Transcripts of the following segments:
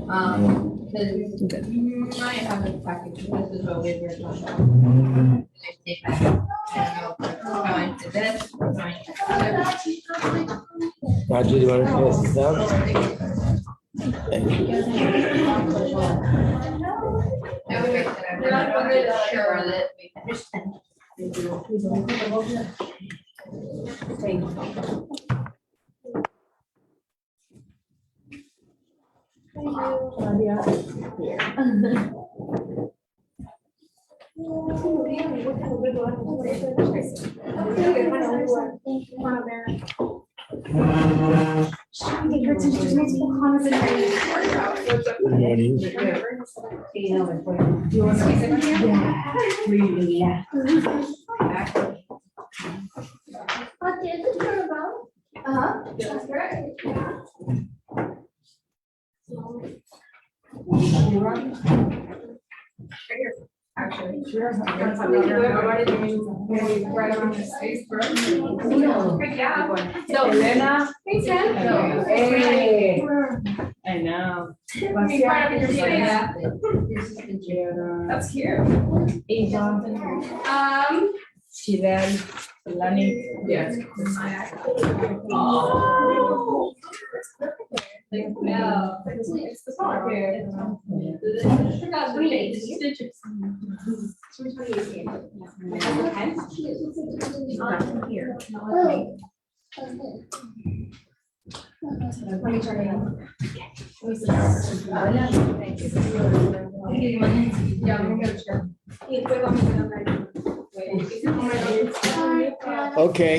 Because you might have a package. This is what we were talking about. I don't know if we're going to this, we're going to Roger, do you want to pass this down? Thank you. We're not going to share that. Good morning. Yeah. That's right. Actually, sure. Right on the space, bro. Yeah. So, Elena. Hey, Jen. Hey. I know. That's cute. Shivel, Lani. Yes. Oh. No, it's the song here. Let me turn it on. Yeah, I'm gonna check. Okay,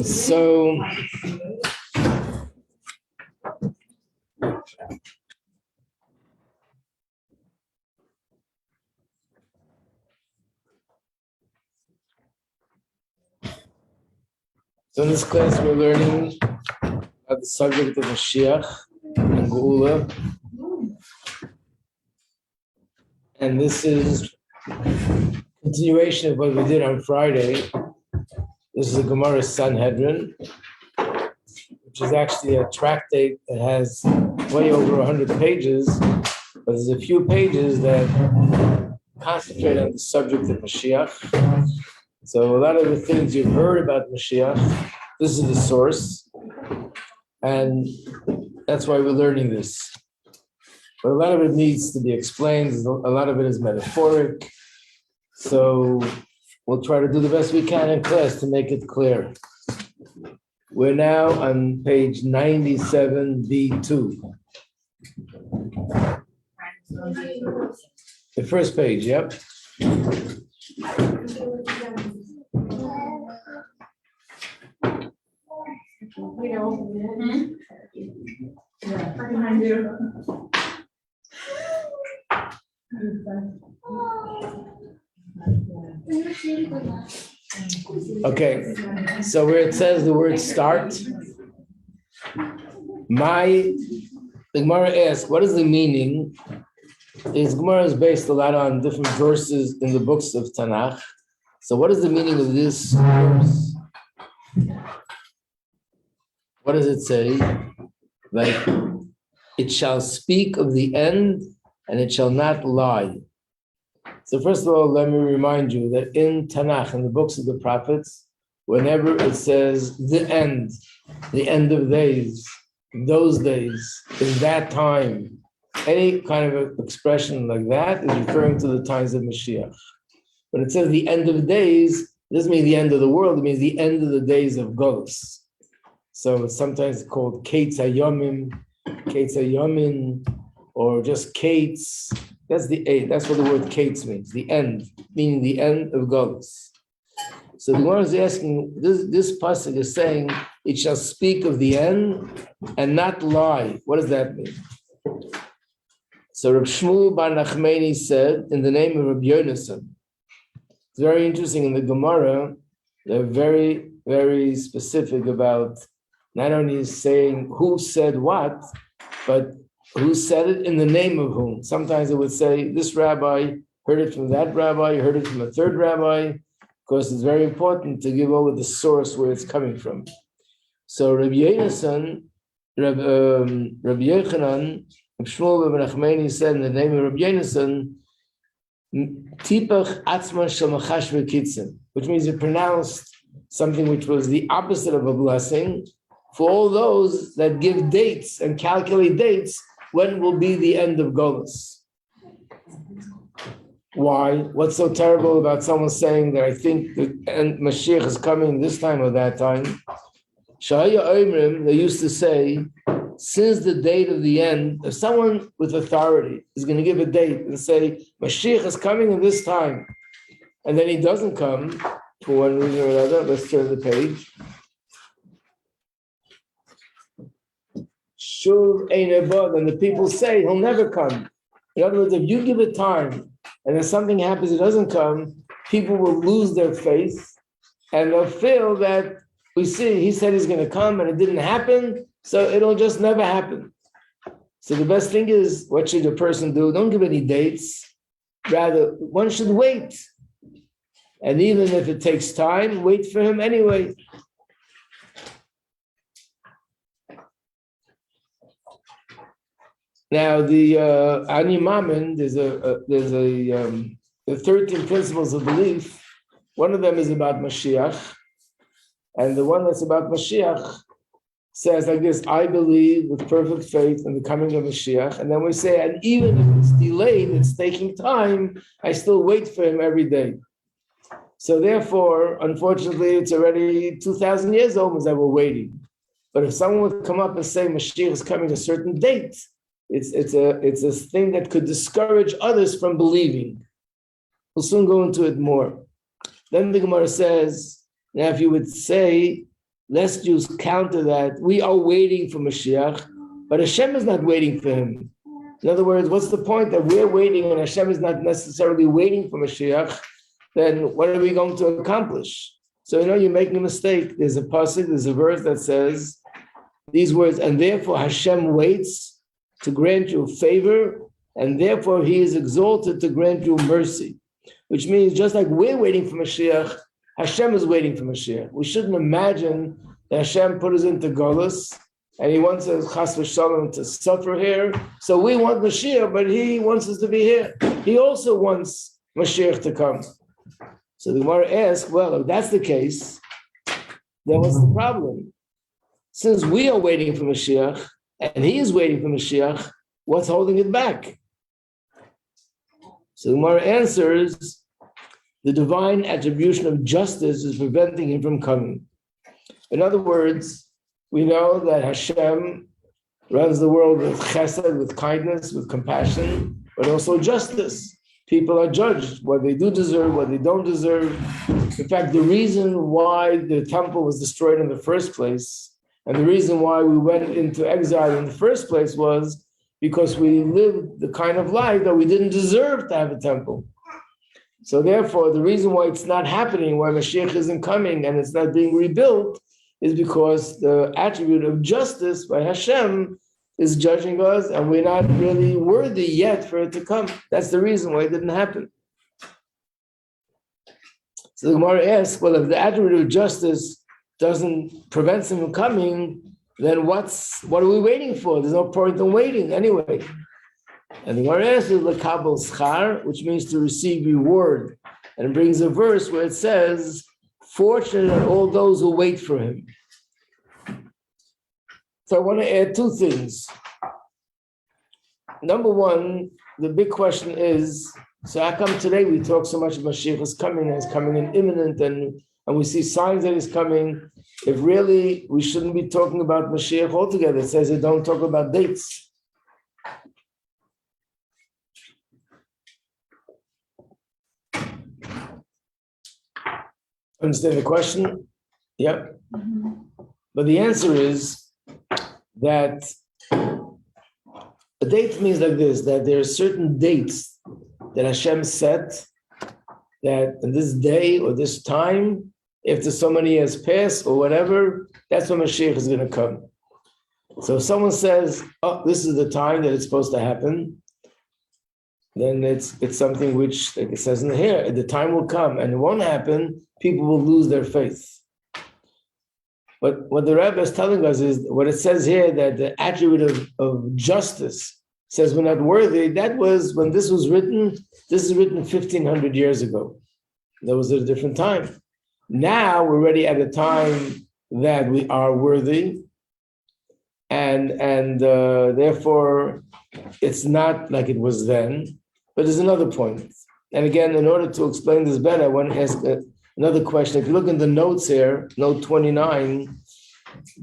so in this class we're learning about the subject of Moshiach and Geulah, and this is continuation of what we did on Friday. This is the Gemara Sanhedrin, which is actually a tractate that has way over 100 pages, but there's a few pages that concentrate on the subject of Moshiach. So a lot of the things you've heard about Moshiach, this is the source, and that's why we're learning this. But a lot of it needs to be explained. A lot of it is metaphoric. So we'll try to do the best we can in class to make it clear. We're now on page 97B2. The first page, yep. Okay, so where it says the word start, the Gemara asks, what is the meaning? This Gemara is based a lot on different verses in the books of Tanakh. So what is the meaning of this verse? What does it say? Like, it shall speak of the end and it shall not lie. So first of all, let me remind you that in Tanakh, in the books of the prophets, whenever it says the end of days, those days, in that time, any kind of expression like that is referring to the times of Mashiach. When it says the end of days, it doesn't mean the end of the world, it means the end of the days of Geulah. So it's sometimes called Kates Hayomin, or just Kates. That's what the word Kates means, the end, meaning the end of Geulah. So the Gemara is asking, this pasuk is saying, it shall speak of the end and not lie. What does that mean? So Reb Shmuel bar Nachmani said, in the name of Rabbi Yonasan, it's very interesting in the Gemara, they're very, very specific about not only saying who said what, but who said it in the name of whom. Sometimes it would say, this rabbi heard it from that rabbi, heard it from a third rabbi, because it's very important to give over the source where it's coming from. So Rabbi Yonasan, Rabbi Yochanan Shmuel ben Nachmani said in the name of Rabbi Yonason, Tipach atzman shel machash v'kitzim, which means he pronounced something which was the opposite of a blessing for all those that give dates and calculate dates when will be the end of Golus. Why? What's so terrible about someone saying that I think the end Mashiach is coming this time or that time? Shahaya Oimrim, they used to say, since the date of the end, if someone with authority is going to give a date and say, Mashiach is coming in this time, and then he doesn't come for one reason or another, let's turn the page. Shuv ein ebod, and the people say he'll never come. In other words, if you give it time and then something happens, it doesn't come, people will lose their faith and they'll feel that we see he said he's going to come and it didn't happen, so it'll just never happen. So the best thing is, what should a person do? Don't give any dates. Rather, one should wait. And even if it takes time, wait for him anyway. Now, the Ani Mammon, there's the 13 principles of belief. One of them is about Moshiach, and the one that's about Moshiach says like this: I believe with perfect faith in the coming of Moshiach. And then we say, and even if it's delayed, it's taking time, I still wait for him every day. So therefore, unfortunately, it's already 2,000 years old that we're waiting. But if someone would come up and say Mashiach is coming a certain date, it's a thing that could discourage others from believing. We'll soon go into it more. Then the Gemara says, now if you would say, let's just counter that, we are waiting for Mashiach, but Hashem is not waiting for him. In other words, what's the point that we're waiting and Hashem is not necessarily waiting for Mashiach? Then what are we going to accomplish? So you're making a mistake. There's a pasuk, there's a verse that says these words, and therefore Hashem waits to grant you favor, and therefore he is exalted to grant you mercy. Which means just like we're waiting for Mashiach, Hashem is waiting for Mashiach. We shouldn't imagine that Hashem put us into Geulah and he wants us, chas v'shalom, to suffer here. So we want Mashiach, but he wants us to be here. He also wants Mashiach to come. So the Gemara asks, well, if that's the case, then what's the problem? Since we are waiting for Mashiach, and he is waiting for Moshiach, what's holding it back? So the Gemara answers, the divine attribution of justice is preventing him from coming. In other words, we know that Hashem runs the world with chesed, with kindness, with compassion, but also justice. People are judged, what they do deserve, what they don't deserve. In fact, the reason why the temple was destroyed in the first place, and the reason why we went into exile in the first place was because we lived the kind of life that we didn't deserve to have a temple. So therefore, the reason why it's not happening, why Mashiach isn't coming and it's not being rebuilt, is because the attribute of justice by Hashem is judging us and we're not really worthy yet for it to come. That's the reason why it didn't happen. So the Gemara asks, well, if the attribute of justice doesn't prevent him from coming, then what are we waiting for? There's no point in waiting anyway. And the Gemara answers lekabel schar, which means to receive reward, and it brings a verse where it says, "Fortunate are all those who wait for him." So I want to add two things. Number one, the big question is: so how come today we talk so much about Mashiach is coming and it's coming in imminent and we see signs that he's coming, if really we shouldn't be talking about Mashiach altogether? It says they don't talk about dates. Understand the question? Yep. Mm-hmm. But the answer is that a date means like this, that there are certain dates that Hashem set that in this day or this time, after so many years pass or whatever, that's when Mashiach is going to come. So if someone says, oh, this is the time that it's supposed to happen, then it's something which, like it says in here, the time will come and it won't happen, people will lose their faith. But what the Rebbe is telling us is, what it says here, that the attribute of justice says we're not worthy. That was when this was written. This is written 1,500 years ago. That was at a different time. Now we're already at a time that we are worthy, and therefore it's not like it was then. But there's another point. And again, in order to explain this better, I want to ask another question. If you look in the notes here, note 29,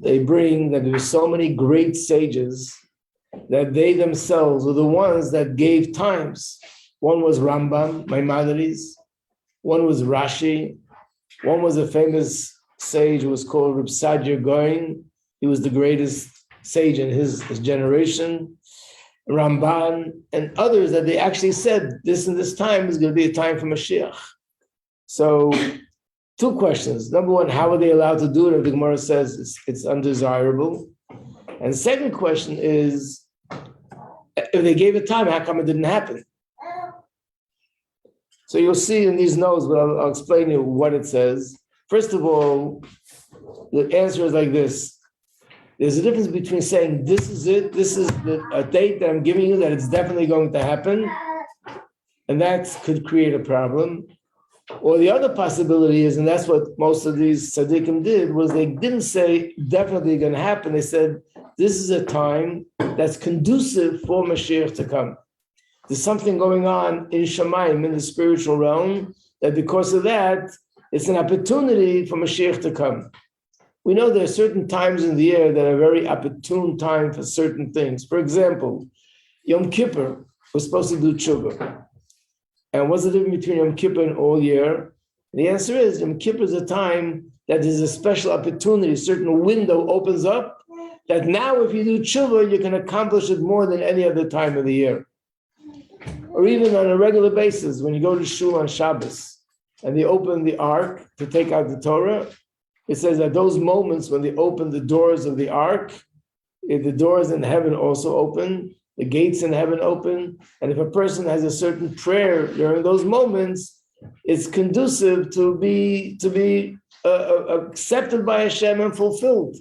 they bring that there were so many great sages that they themselves were the ones that gave times. One was Rambam, Maimonides. One was Rashi. One was a famous sage who was called Reb Sadia Gaon. He was the greatest sage in his generation. Ramban and others that they actually said this and this time is going to be a time for Moshiach. So, two questions. Number one, how are they allowed to do it if the Gemara says it's undesirable? And the second question is, if they gave it time, how come it didn't happen? So you'll see in these notes, but I'll explain you what it says. First of all, the answer is like this. There's a difference between saying, this is it, this is a date that I'm giving you that it's definitely going to happen, and that could create a problem. Or the other possibility is, and that's what most of these tzaddikim did, was they didn't say definitely going to happen. They said, this is a time that's conducive for Mashiach to come. There's something going on in Shamayim, in the spiritual realm, that because of that, it's an opportunity for Mashiach to come. We know there are certain times in the year that are very opportune time for certain things. For example, Yom Kippur, we're supposed to do tshuva. And what's the difference between Yom Kippur and all year? The answer is Yom Kippur is a time that is a special opportunity, a certain window opens up, that now if you do tshuva, you can accomplish it more than any other time of the year. Or even on a regular basis, when you go to shul on Shabbos, and they open the ark to take out the Torah, it says that those moments when they open the doors of the ark, the doors in heaven also open, the gates in heaven open, and if a person has a certain prayer during those moments, it's conducive to be accepted by Hashem and fulfilled,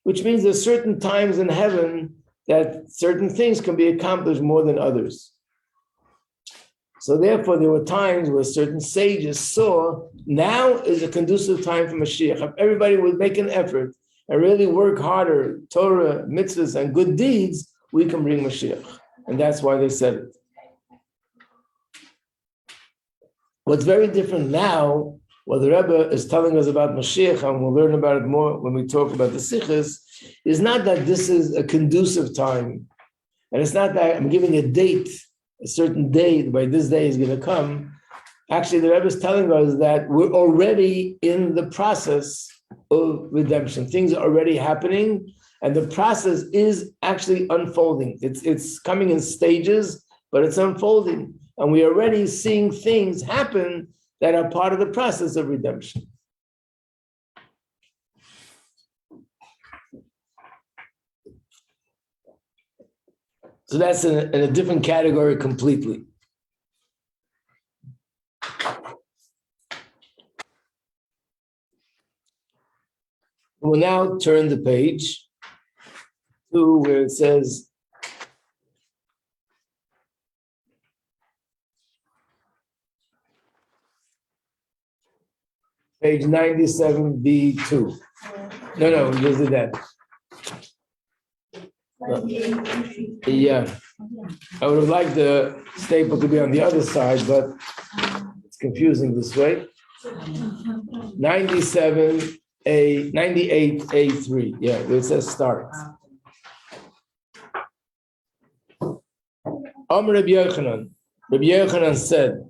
which means there's certain times in heaven that certain things can be accomplished more than others. So therefore, there were times where certain sages saw now is a conducive time for Mashiach. If everybody would make an effort and really work harder, Torah, mitzvahs, and good deeds, we can bring Mashiach. And that's why they said it. What's very different now, what the Rebbe is telling us about Mashiach, and we'll learn about it more when we talk about the Sichos, is not that this is a conducive time. And it's not that I'm giving a date, a certain date, by this day is going to come. Actually, the Rebbe is telling us that we're already in the process of redemption. Things are already happening, and the process is actually unfolding. It's coming in stages, but it's unfolding. And we're already seeing things happen that are part of the process of redemption. So that's in a different category completely. We'll now turn the page to where it says, page 97B2. No, we just did that. Yeah, I would have liked the staple to be on the other side, but it's confusing this way. 98A3, yeah, where it says start. Rabbi Yochanan said,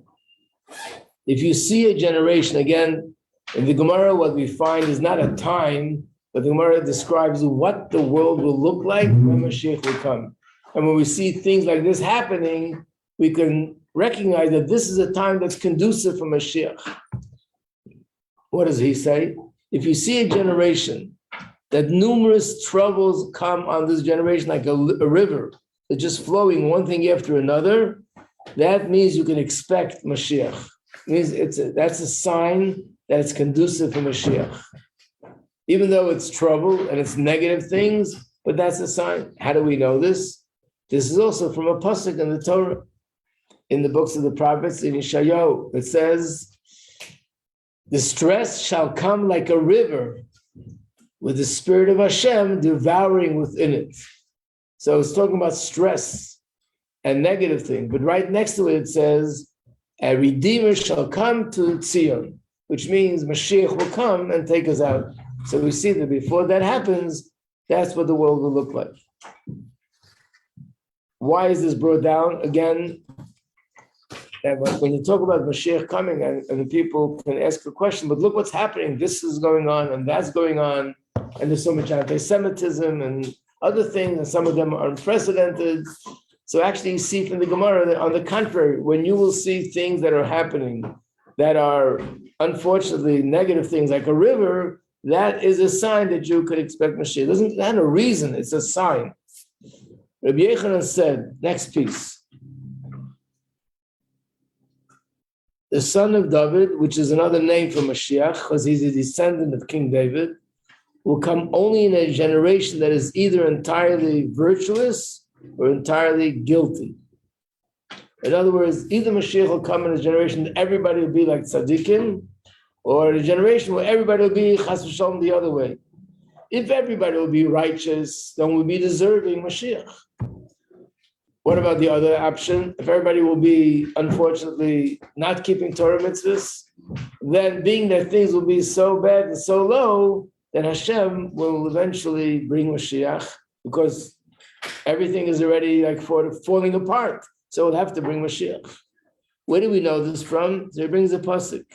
if you see a generation, again, in the Gemara, what we find is not a time, but the Gemara describes what the world will look like when Mashiach will come. And when we see things like this happening, we can recognize that this is a time that's conducive for Mashiach. What does he say? If you see a generation, that numerous troubles come on this generation like a river, that's just flowing one thing after another, that means you can expect Mashiach. It means that's a sign that it's conducive for Mashiach. Even though it's trouble and it's negative things, but that's a sign. How do we know this? This is also from a pasuk in the Torah, in the books of the prophets, in Yeshayahu. It says, the stress shall come like a river with the spirit of Hashem devouring within it. So it's talking about stress and negative thing. But right next to it, it says, a redeemer shall come to Zion, which means Mashiach will come and take us out. So we see that before that happens, that's what the world will look like. Why is this brought down? Again, when you talk about Mashiach coming, and people can ask a question, but look what's happening. This is going on, and that's going on, and there's so much anti-Semitism and other things, and some of them are unprecedented. So actually you see from the Gemara that on the contrary, when you will see things that are happening that are unfortunately negative things like a river, that is a sign that you could expect Mashiach. It isn't that a reason, it's a sign. Rabbi Yochanan said, next piece, the son of David, which is another name for Mashiach, because he's a descendant of King David, will come only in a generation that is either entirely virtuous or entirely guilty. In other words, either Mashiach will come in a generation that everybody will be like tzaddikim, or in a generation where everybody will be chas v'shalom the other way. If everybody will be righteous, then we'll be deserving Mashiach. What about the other option? If everybody will be, unfortunately, not keeping Torah mitzvahs, then being that things will be so bad and so low, then Hashem will eventually bring Mashiach, because everything is already like falling apart. So we'll have to bring Mashiach. Where do we know this from? So it brings a pasuk.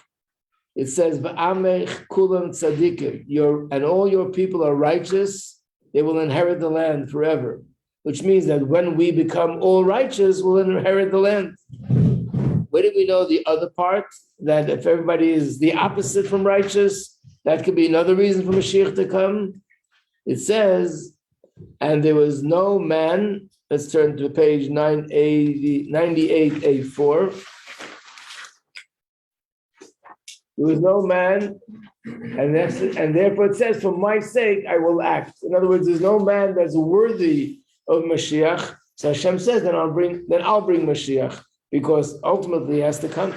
It says, "V'amech kulam tzadikim," and all your people are righteous, they will inherit the land forever. Which means that when we become all righteous, we'll inherit the land. Where do we know the other part? That if everybody is the opposite from righteous, that could be another reason for Mashiach to come. It says, and there was no man, let's turn to page 98A4. There was no man, and therefore it says, for my sake, I will act. In other words, there's no man that's worthy of Mashiach. So Hashem says, then I'll bring Mashiach, because ultimately he has to come.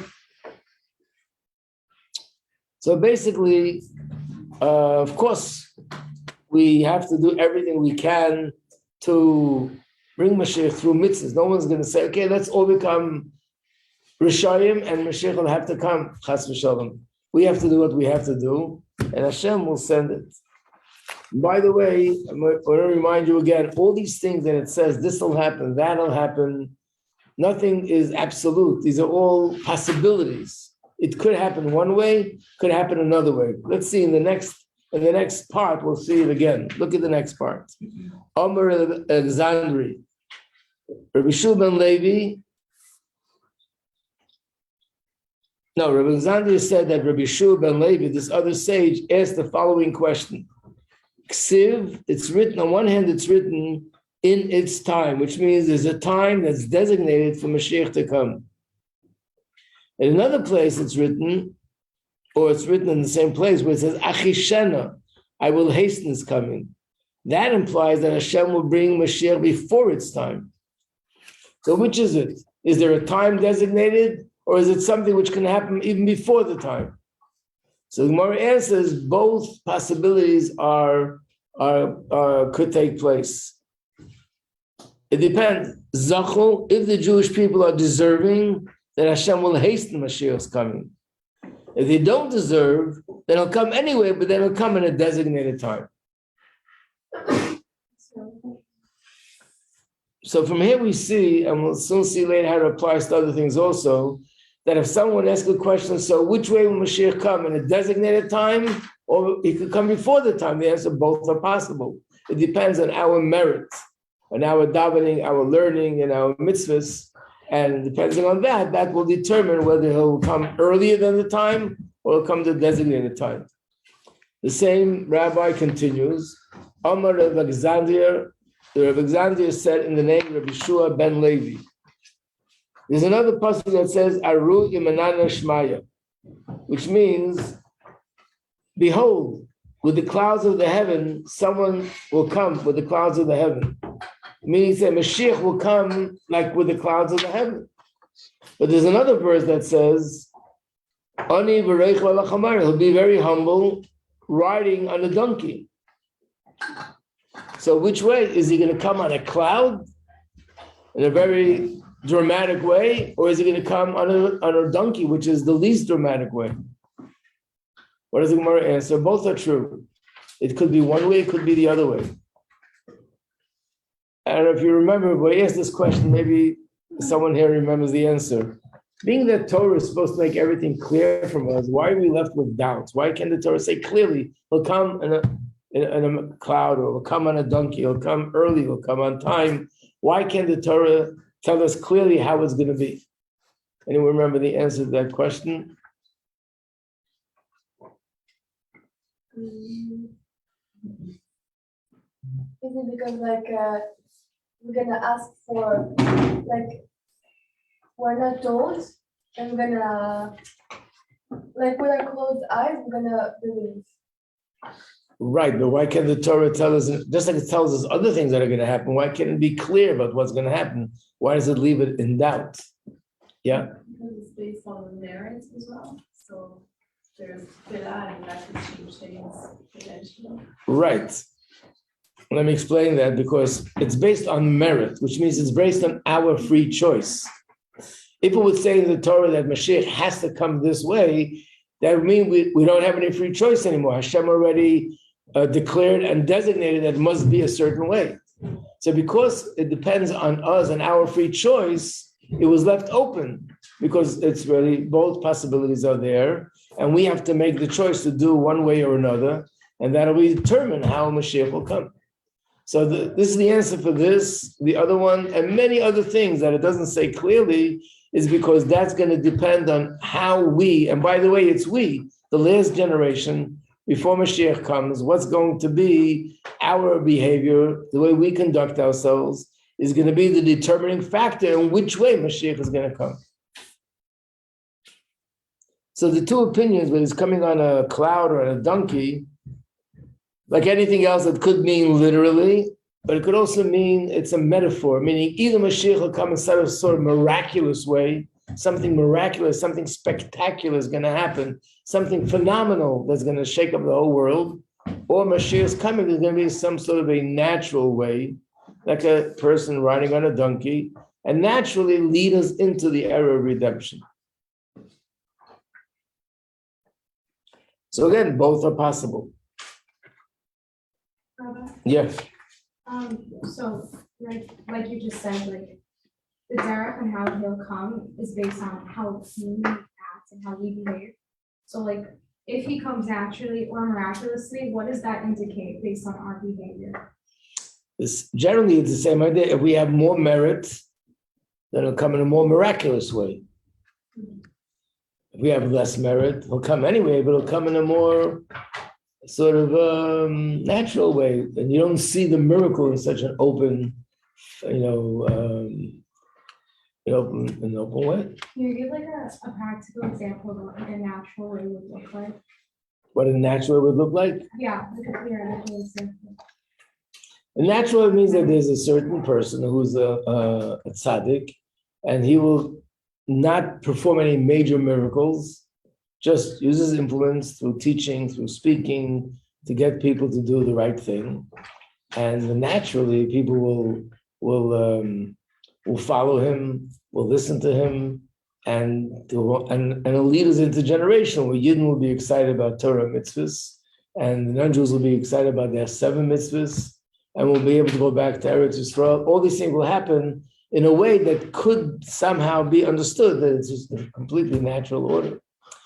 So basically, of course, we have to do everything we can to bring Mashiach through mitzvahs. No one's going to say, okay, let's all become Rishayim and Mashiach will have to come, chas v'shalom. We have to do what we have to do, and Hashem will send it. By the way, I want to remind you again, all these things that it says, this will happen, that'll happen, nothing is absolute. These are all possibilities. It could happen one way, could happen another way. Let's see in the next part, we'll see it again. Look at the next part. Omer Alexandri, Rabbi Shua ben Levi. No, Rabbi Alexandri said that Rabbi Shua ben Levi, this other sage, asked the following question. Ksiv, it's written, on one hand, it's written in its time, which means there's a time that's designated for Mashiach to come. In another place, it's written in the same place where it says, Achishena, I will hasten his coming. That implies that Hashem will bring Mashiach before its time. So which is it? Is there a time designated, or is it something which can happen even before the time? So the Gemara answers both possibilities could take place. It depends. Zachol, if the Jewish people are deserving, then Hashem will hasten Mashiach's coming. If they don't deserve, then he'll come anyway, but then he'll come in a designated time. So from here we see, and we'll soon see later how it applies to other things also, that if someone asks a question, so which way will Mashiach come, in a designated time, or he could come before the time? The answer, both are possible. It depends on our merit, on our davening, our learning, and our mitzvahs. And depending on that, that will determine whether he'll come earlier than the time or he'll come to the designated time. The same rabbi continues, Amar Rav Alexander, the Rav Alexander said in the name of Rabbi Shua ben Levi. There's another passage that says, Aru imanana shmaya, which means, behold, with the clouds of the heaven, someone will come with the clouds of the heaven. Meaning that Mashiach will come like with the clouds of the heaven. But there's another verse that says, Ani v'reich v'lachamar, he'll be very humble, riding on a donkey. So which way? Is he going to come on a cloud in a very dramatic way, or is he going to come on a donkey, which is the least dramatic way? What does the Gemara answer? Both are true. It could be one way, it could be the other way. And if you remember, when I asked this question, maybe someone here remembers the answer. Being that Torah is supposed to make everything clear from us, why are we left with doubts? Why can't the Torah say clearly, he'll come in a cloud, or he'll come on a donkey, he'll come early, he'll come on time? Why can't the Torah tell us clearly how it's going to be? Anyone remember the answer to that question? Is it because we're gonna ask for we're not told, and we're gonna with our closed eyes we're gonna believe. Right, but why can't the Torah tell us, just like it tells us other things that are going to happen, why can't it be clear about what's going to happen? Why does it leave it in doubt? Yeah? Because it's based on the merits as well. So there's Geulah, and that could change things potentially. Right. Let me explain that, because it's based on merit, which means it's based on our free choice. If it would say in the Torah that Mashiach has to come this way, that would mean we don't have any free choice anymore. Hashem already declared and designated that it must be a certain way. So because it depends on us and our free choice, it was left open, because it's really both possibilities are there, and we have to make the choice to do one way or another, and that'll be determine how Mashiach will come. So this is the answer for this. The other one, and many other things that it doesn't say clearly, is because that's going to depend on how we, and by the way, it's we, the last generation, before Mashiach comes, what's going to be our behavior, the way we conduct ourselves, is going to be the determining factor in which way Mashiach is going to come. So the two opinions, whether he's coming on a cloud or on a donkey, like anything else, it could mean literally, but it could also mean it's a metaphor, meaning either Mashiach will come in some sort of miraculous way, something miraculous, something spectacular is going to happen, something phenomenal that's going to shake up the whole world, or Mashiach's coming is going to be some sort of a natural way, like a person riding on a donkey, and naturally lead us into the era of redemption. So again, both are possible. Yes. So like you just said, the derech and how he'll come is based on how he acts and how we behave. So if he comes naturally or miraculously, what does that indicate based on our behavior? Generally, it's the same idea. If we have more merit, then it'll come in a more miraculous way. If we have less merit, he'll come anyway, but it'll come in a more sort of natural way. And you don't see the miracle in such an open, an open way. Can you give a practical example of what a natural way would look like? What a natural way would look like? Yeah, a clear example. A natural means that there's a certain person who's a tzaddik, and he will not perform any major miracles, just uses influence through teaching, through speaking, to get people to do the right thing. And naturally, people will follow him, will listen to him, and it'll lead us into a generation where Yidden will be excited about Torah mitzvahs, and the non-Jews will be excited about their 7 mitzvahs, and we'll be able to go back to Eretz Yisrael. All these things will happen in a way that could somehow be understood that it's just a completely natural order.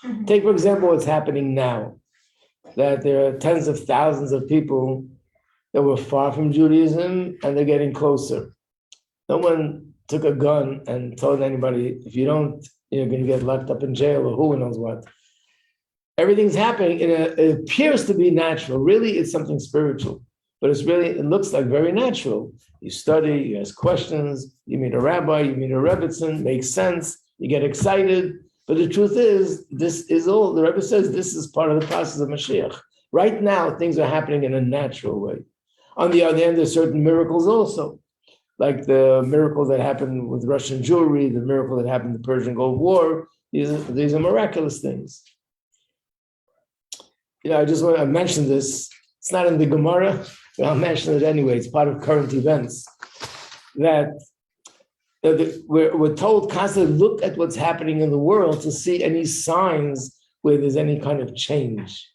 Mm-hmm. Take, for example, what's happening now, that there are tens of thousands of people that were far from Judaism, and they're getting closer. No one took a gun and told anybody, if you don't, you're going to get locked up in jail or who knows what. Everything's happening, it appears to be natural. Really, it's something spiritual, but it looks like very natural. You study, you ask questions, you meet a rabbi, you meet a rebbitzin, makes sense, you get excited. But the truth is, this is all, the Rebbe says, this is part of the process of Mashiach. Right now, things are happening in a natural way. On the other hand, there's certain miracles also. like the miracle that happened with Russian Jewry, the miracle that happened in the Persian Gulf War. These are miraculous things. I just want to mention this. It's not in the Gemara, but I'll mention it anyway. It's part of current events. That we're told constantly, look at what's happening in the world to see any signs where there's any kind of change.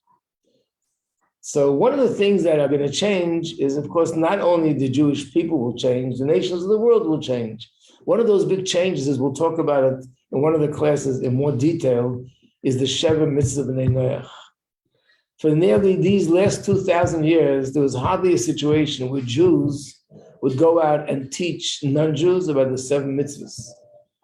So one of the things that are going to change is, of course, not only the Jewish people will change, the nations of the world will change. One of those big changes is, we'll talk about it in one of the classes in more detail, is the Sheva Mitzvah B'nai Noach. For nearly these last 2,000 years, there was hardly a situation where Jews would go out and teach non-Jews about the 7 mitzvahs,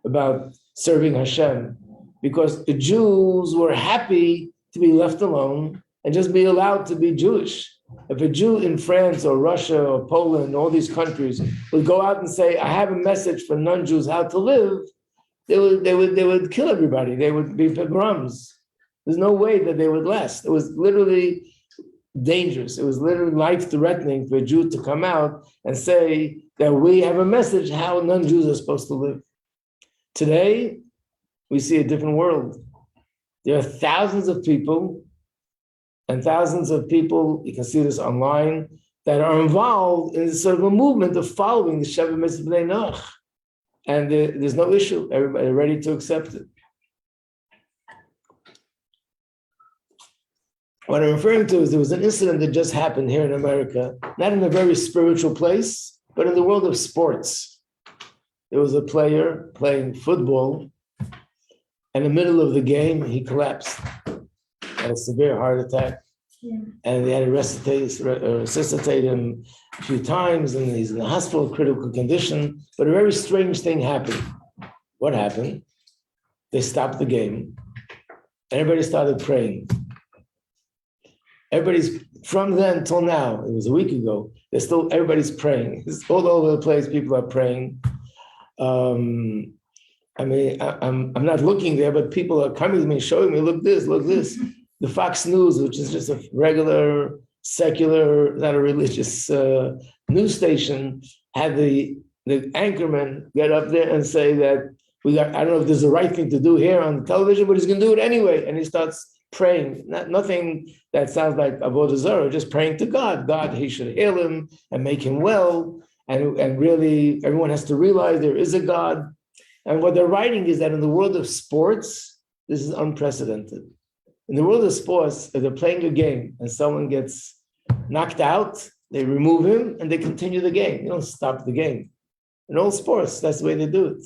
about serving Hashem, because the Jews were happy to be left alone and just be allowed to be Jewish. If a Jew in France or Russia or Poland, all these countries, would go out and say, I have a message for non-Jews how to live, they would kill everybody. They would be pogroms. There's no way that they would last. It was literally dangerous. It was literally life-threatening for a Jew to come out and say that we have a message how non-Jews are supposed to live. Today, we see a different world. There are thousands of people, and thousands of people, you can see this online, that are involved in sort of a movement of following the Sheva Mitzvah B'nai Noach. And there's no issue. Everybody ready to accept it. What I'm referring to is there was an incident that just happened here in America, not in a very spiritual place, but in the world of sports. There was a player playing football, and in the middle of the game, he collapsed, had a severe heart attack. Yeah. And they had to resuscitate him a few times, and he's in the hospital, critical condition. But a very strange thing happened. What happened? They stopped the game. Everybody started praying. From then till now, it was a week ago, everybody's praying. It's all over the place, people are praying. I'm not looking there, but people are coming to me, showing me, look this. The Fox News, which is just a regular, secular, not a religious news station, had the anchorman get up there and say that I don't know if this is the right thing to do here on the television, but he's going to do it anyway. And he starts praying, nothing that sounds like Avodah Zarah, just praying to God. God, he should heal him and make him well. And really, everyone has to realize there is a God. And what they're writing is that in the world of sports, this is unprecedented. In the world of sports, if they're playing a game and someone gets knocked out, they remove him and they continue the game. You don't stop the game. In all sports, that's the way they do it.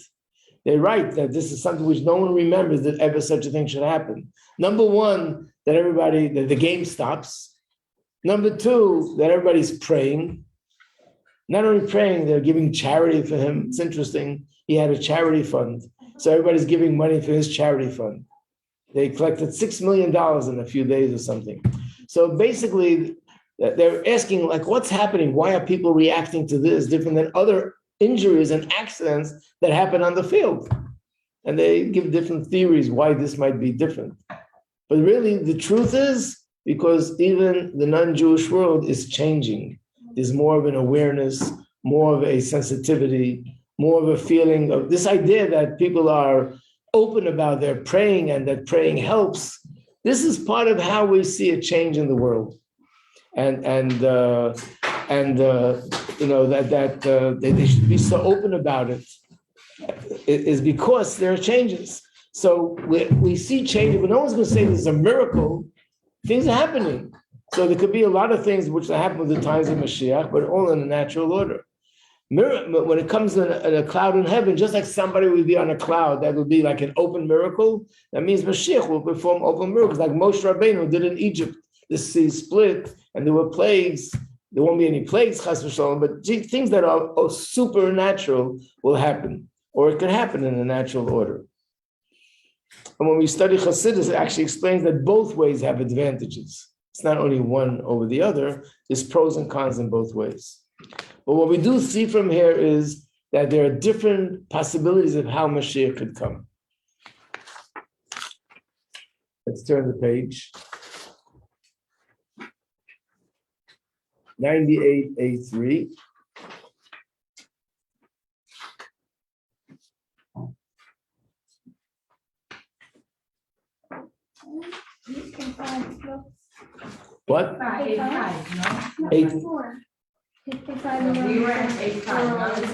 They write that this is something which no one remembers that ever such a thing should happen. Number one, that the game stops. Number two, that everybody's praying. Not only praying, they're giving charity for him. It's interesting. He had a charity fund. So everybody's giving money for his charity fund. They collected $6 million in a few days or something. So basically, they're asking, like, what's happening? Why are people reacting to this different than other injuries and accidents that happen on the field? And they give different theories why this might be different. But really, the truth is, because even the non-Jewish world is changing. There's more of an awareness, more of a sensitivity, more of a feeling of this idea that people are open about their praying and that praying helps. This is part of how we see a change in the world. And they should be so open about it is because there are changes. So we see changes, but no one's going to say this is a miracle. Things are happening. So there could be a lot of things which happen with the times of Moshiach, but all in a natural order. When it comes in a cloud in heaven, just like somebody would be on a cloud, that would be like an open miracle. That means Moshiach will perform open miracles, like Moshe Rabbeinu did in Egypt. The sea split, and there were plagues. There won't be any plagues, chas v'shalom, but things that are supernatural will happen, or it could happen in a natural order. And when we study Chassidus, it actually explains that both ways have advantages. It's not only one over the other. There's pros and cons in both ways. But what we do see from here is that there are different possibilities of how Mashiach could come. Let's turn the page. 98A3. What? 8-5, no? 8. 4. We were at 8-5, now it's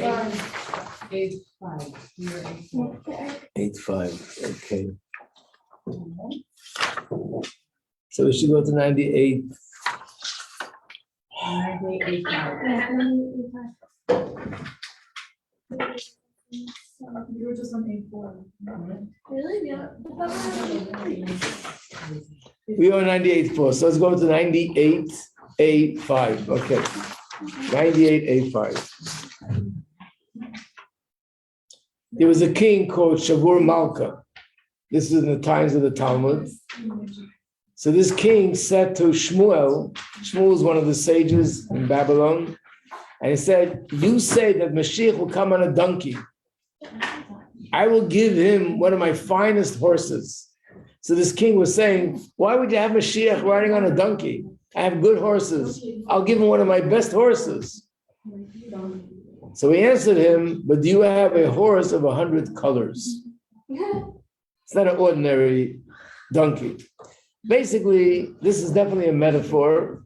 8-5. We were 8-4. 8-5. Okay. So we should go to 98. 8-5. You were just on A4. Really? Yeah. We are 98.4. So let's go to 98.A5. Okay. 98.A5. There was a king called Shavur Malka. This is in the times of the Talmud. So this king said to Shmuel, Shmuel is one of the sages in Babylon, and he said, you say that Mashiach will come on a donkey. I will give him one of my finest horses. So this king was saying, why would you have Mashiach riding on a donkey? I have good horses. I'll give him one of my best horses. So he answered him, but do you have a horse of 100 colors? It's not an ordinary donkey. Basically, this is definitely a metaphor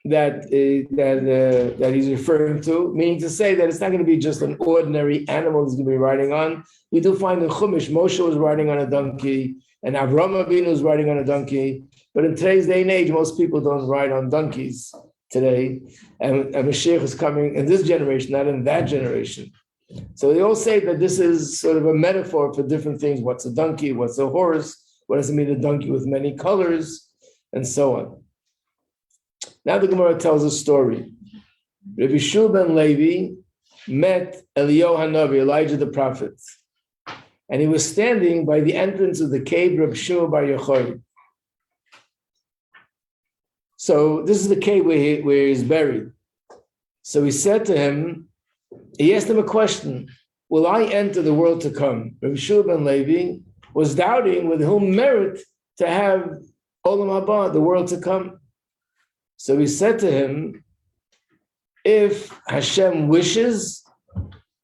that he's referring to, meaning to say that it's not going to be just an ordinary animal he's going to be riding on. We do find in Chumash, Moshe was riding on a donkey, and Avraham Avinu was riding on a donkey. But in today's day and age, most people don't ride on donkeys today. And Mashiach is coming in this generation, not in that generation. So they all say that this is sort of a metaphor for different things. What's a donkey? What's a horse? What does it mean, a donkey with many colors? And so on. Now the Gemara tells a story. Rabbi Shul ben Levi met Eliyahu Hanavi, Elijah the prophet. And he was standing by the entrance of the cave Rabbi Shimon bar Yochai. So this is the cave where he's buried. So he said to him, he asked him a question, will I enter the world to come? Rabbi Shul ben Levi was doubting with whom merit to have Olam Haba, the world to come. So he said to him, if Hashem wishes,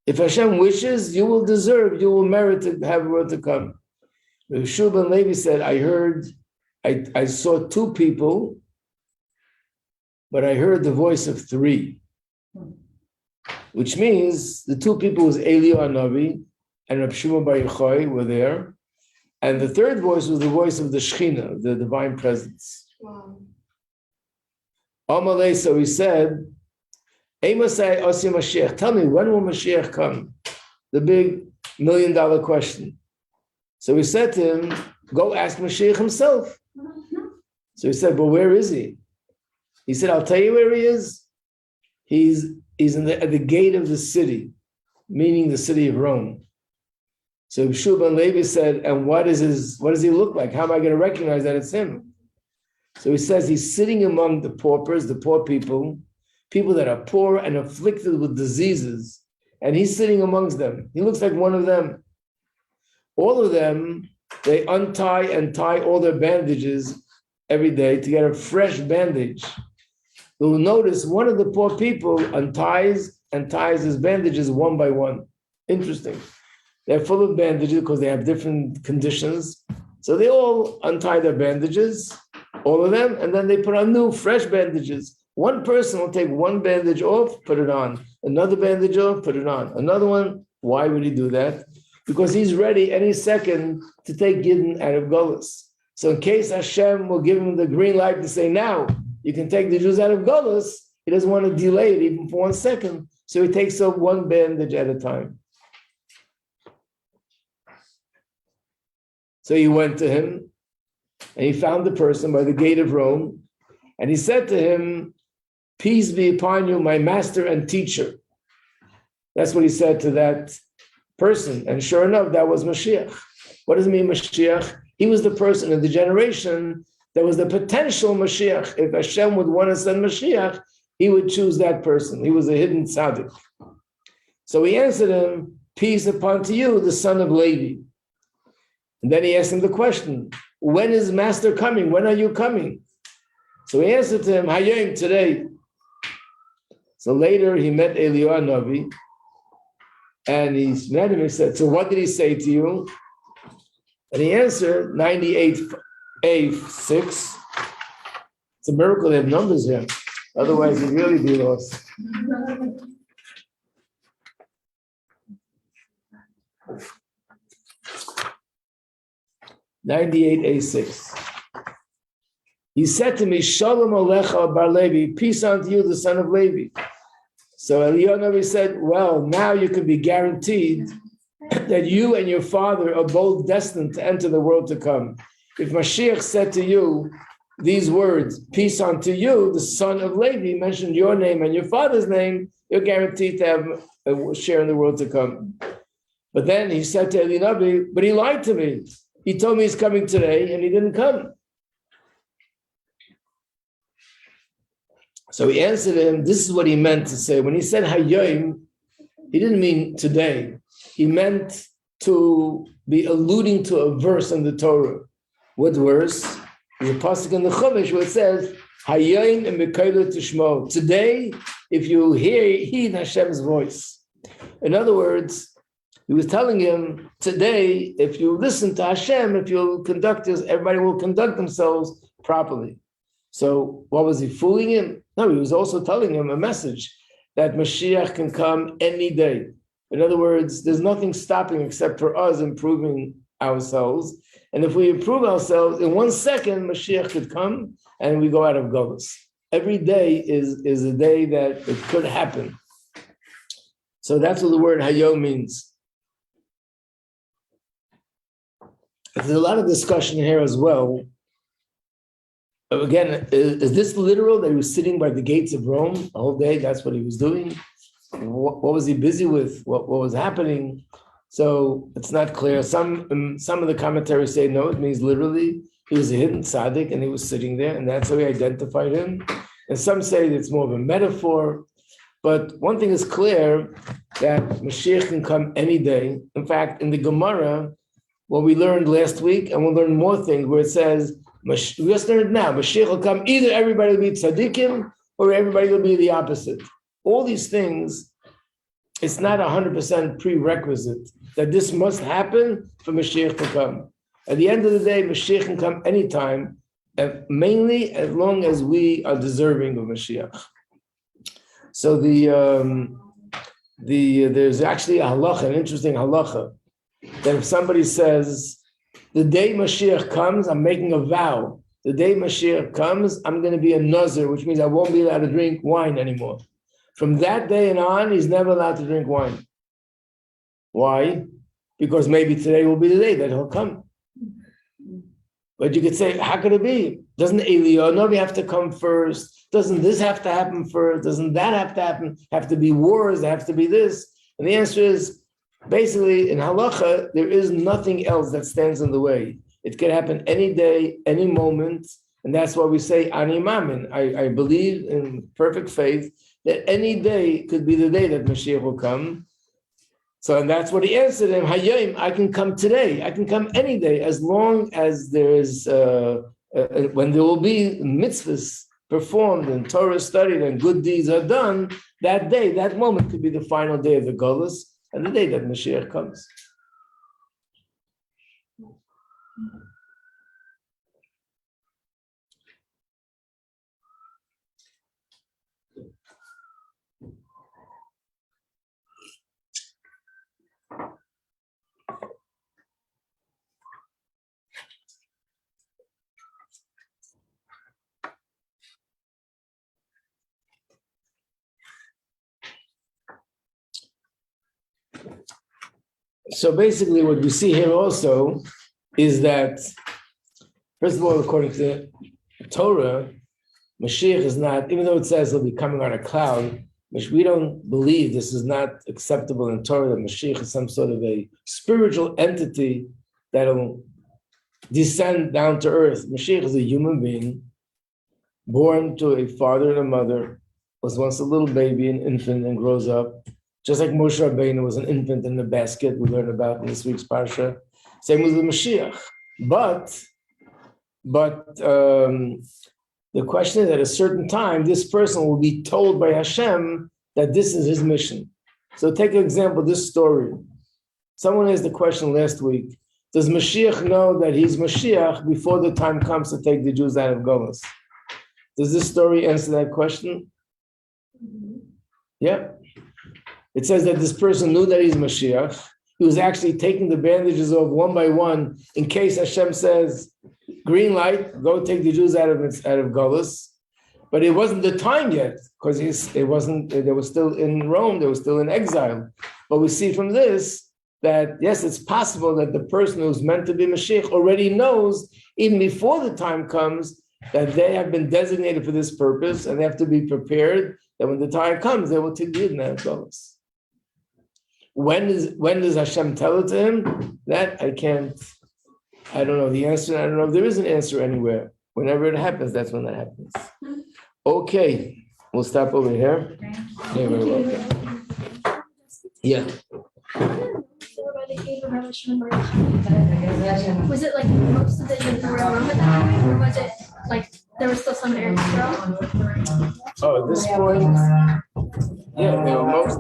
you will deserve, you will merit to have a world to come. Rabbi Shul ben Levi said, I saw two people, but I heard the voice of three. Which means the two people was Eliyahu Hanavi and Rabbi Shimon bar Yochai were there. And the third voice was the voice of the Shekhinah, the divine presence. Wow. Amalei, so he said, Emasai Osi Mashiach, tell me, when will Mashiach come? The big $1 million question. So he said to him, go ask Mashiach himself. So he said, but where is he? He said, I'll tell you where he is. He's at the gate of the city, meaning the city of Rome. So Shul ben Levi said, and what does he look like? How am I going to recognize that it's him? So he says he's sitting among the paupers, the poor people that are poor and afflicted with diseases, and he's sitting amongst them. He looks like one of them. All of them, they untie and tie all their bandages every day to get a fresh bandage. You'll notice one of the poor people unties and ties his bandages one by one. Interesting. They're full of bandages because they have different conditions. So they all untie their bandages, all of them, and then they put on new, fresh bandages. One person will take one bandage off, put it on. Another bandage off, put it on. Another one, why would he do that? Because he's ready any second to take Gidon out of Geulah. So in case Hashem will give him the green light to say, now, you can take the Jews out of Geulah, he doesn't want to delay it even for 1 second. So he takes up one bandage at a time. So he went to him, and he found the person by the gate of Rome, and he said to him, peace be upon you, my master and teacher. That's what he said to that person. And sure enough, that was Moshiach. What does it mean, Moshiach? He was the person in the generation that was the potential Moshiach. If Hashem would want to send Moshiach, he would choose that person. He was a hidden tzaddik. So he answered him, peace upon to you, the son of Levi. And then he asked him the question, when is master coming? When are you coming? So he answered to him, Hayom, today. So later he met Eliyahu Hanavi, and he met him and said, so what did he say to you? And he answered, 98A6. It's a miracle they have numbers here. Otherwise, you'd really be lost. 98A6. He said to me, Shalom Alecha Bar Levi, peace unto you, the son of Levi. So Eliyahu said, well, now you can be guaranteed that you and your father are both destined to enter the world to come. If Moshiach said to you these words, peace unto you, the son of Levi, mentioned your name and your father's name, you're guaranteed to have a share in the world to come. But then he said to Eliyahu, but he lied to me. He told me he's coming today and he didn't come. So he answered him, this is what he meant to say. When he said Hayyim, he didn't mean today. He meant to be alluding to a verse in the Torah. What verse? There's a pasuk in the Chumash where it says, Hayyim and Mekayla Tishmo. Today, if you heed Hashem's voice. In other words, he was telling him, today, if you listen to Hashem, if you conduct this, everybody will conduct themselves properly. So what was he fooling him? No, he was also telling him a message that Moshiach can come any day. In other words, there's nothing stopping except for us improving ourselves. And if we improve ourselves, in 1 second, Moshiach could come and we go out of Geulah. Every day is a day that it could happen. So that's what the word Hayom means. There's a lot of discussion here as well. Again, is this literal that he was sitting by the gates of Rome the whole day? That's what he was doing. What was he busy with? What was happening? So it's not clear. Some of the commentaries say no, it means literally he was a hidden tzaddik and he was sitting there, and that's how he identified him. And some say it's more of a metaphor. But one thing is clear, that Mashiach can come any day. In fact, in the Gemara, what we learned last week, and we'll learn more things where it says, we just learned now, Mashiach will come, either everybody will be tzaddikim or everybody will be the opposite. All these things, it's not 100% prerequisite that this must happen for Mashiach to come. At the end of the day, Mashiach can come anytime, and mainly as long as we are deserving of Mashiach. So there's actually a halacha, an interesting halacha, that if somebody says, the day Mashiach comes, I'm making a vow. The day Mashiach comes, I'm going to be a nazir, which means I won't be allowed to drink wine anymore. From that day and on, he's never allowed to drink wine. Why? Because maybe today will be the day that he'll come. But you could say, how could it be? Doesn't Eliyahu have to come first? Doesn't this have to happen first? Doesn't that have to happen? Have to be wars? Have to be this? And the answer is, basically, in halacha, there is nothing else that stands in the way. It can happen any day, any moment, and that's why we say, Ani Mamin. I believe in perfect faith that any day could be the day that Mashiach will come. So, and that's what he answered him, Hayyim, I can come today. I can come any day, as long as there is, when there will be mitzvahs performed and Torah studied and good deeds are done, that day, that moment could be the final day of the Geulah and the day that Mashiach comes. So basically what we see here also is that, first of all, according to Torah, Mashiach is not, even though it says he'll be coming on a cloud, which we don't believe, this is not acceptable in Torah, that Mashiach is some sort of a spiritual entity that'll descend down to earth. Mashiach is a human being, born to a father and a mother, was once a little baby, an infant, and grows up. Just like Moshe Rabbeinu was an infant in the basket, we learn about in this week's parsha. Same with the Mashiach. But the question is, at a certain time, this person will be told by Hashem that this is his mission. So take an example, this story. Someone asked the question last week, does Mashiach know that he's Mashiach before the time comes to take the Jews out of Geulah? Does this story answer that question? Yeah. It says that this person knew that he's Moshiach. He was actually taking the bandages off one by one in case Hashem says, green light, go take the Jews out of Geulah. But it wasn't the time yet, because they were still in Rome, they were still in exile. But we see from this that, yes, it's possible that the person who's meant to be Mashiach already knows, even before the time comes, that they have been designated for this purpose, and they have to be prepared that when the time comes, they will take the Yidden out of Geulah. When does Hashem tell it to him? That I don't know the answer. I don't know if there is an answer anywhere. Whenever it happens, that's when that happens. Okay, we'll stop over here. You're very welcome. Yeah. Was it like most of the Jews were in Rome at that point, or was it like there was still some Eretz Yisrael? Oh, at this point, yeah, most.